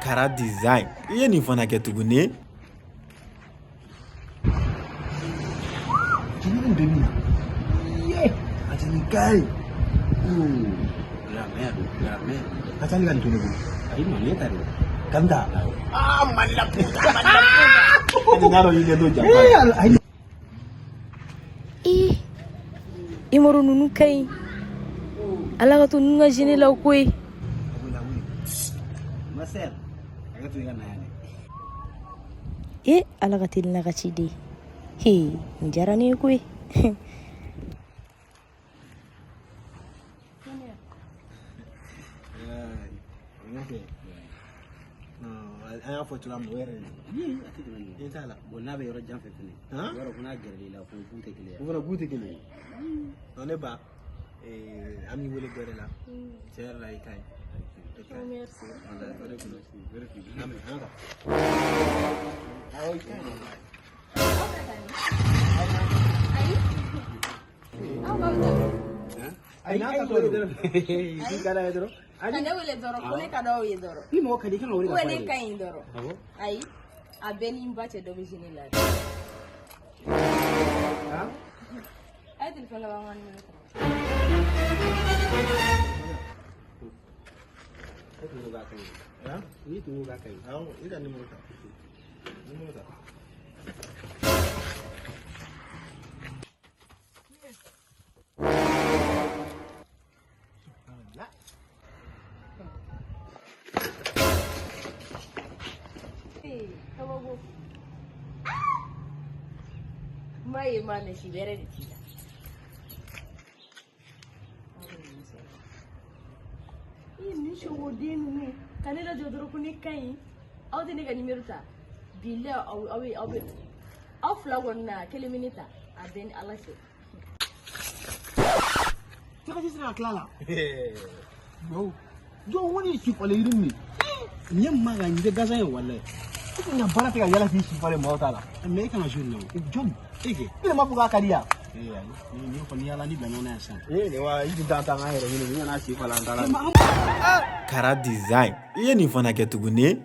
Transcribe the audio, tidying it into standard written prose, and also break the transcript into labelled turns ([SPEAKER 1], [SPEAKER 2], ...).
[SPEAKER 1] kara design. I ye nin fana kɛ tuguni.
[SPEAKER 2] Jinin bɛ min? Ye, a tɛ nin ka ye. Lamɛn. A taa ni ka nin to ne bolo. Ayi ma ne ta de. Kanta. Malila puta. Ni n'a dɔn i kɛ dɔ janfa.
[SPEAKER 3] Imoro nunu ka ɲi. Ala ka to ninnu ka génie la koyi.
[SPEAKER 2] Marcel, a ka to i ka na yan dɛ.
[SPEAKER 3] Ala ka teli n'a ka ciden. Nin diyara ne ye koyi.
[SPEAKER 2] An y'a fɔ cogoya min o yɛrɛ de. A tɛ tɛmɛ nin. I t'a la. Bon n'a bɛ yɔrɔ jan fɛ fɛnɛ. Yɔrɔ ko n'a gɛrɛl'i la fo gun tɛ kelen ye. O fana gun tɛ kelen ye. Non ne ba an b'i wele dɔ de la. Tiɲɛ yɛrɛ la i ka ɲi.
[SPEAKER 3] Merci.
[SPEAKER 2] Voilà, o de kɔnɔ si. An bɛ an ka. Awɔ i ka ɲi. Ayi n'a ka to dɔrɔn. I ka d'a ye dɔrɔn.
[SPEAKER 4] Kana wele dɔrɔn ko ne ka d'aw ye dɔrɔn.
[SPEAKER 2] Ni mɔgɔ ka di i kan ka wele ka fɔ a ye.
[SPEAKER 4] Ko ne ka ɲi dɔrɔn. Ayi a bɛɛ ni n ba cɛ dɔ bɛ génie la. A ye téléphone laban ka numéro ta.
[SPEAKER 2] E tun ko k'a ka ɲi. N'i tun ko k'a ka ɲi. Awɔ i ka numéro ta. Numéro ta.
[SPEAKER 4] Mai mana shi bere da kida. Ni shi wodi ni kanela jodoro kuni kai. Aw de ne ga numéro ta. Bille aw fla wonna kele minita a ben ala se.
[SPEAKER 2] Ka ji sira klala. Jo woni shi fale irin ni. Nyamma ga nde gazan ya wallahi. Ina bara ta ga yala fi shi fale mawta la. Me kana shi no. Jom ege. Ina ma fuga kariya. Ni ko ni yala ni bila nyona san. Ne wa yi da ta ga yɛrɛ ni na shi fala ndala.
[SPEAKER 1] Kara design. I ye nin fana kɛ tuguni.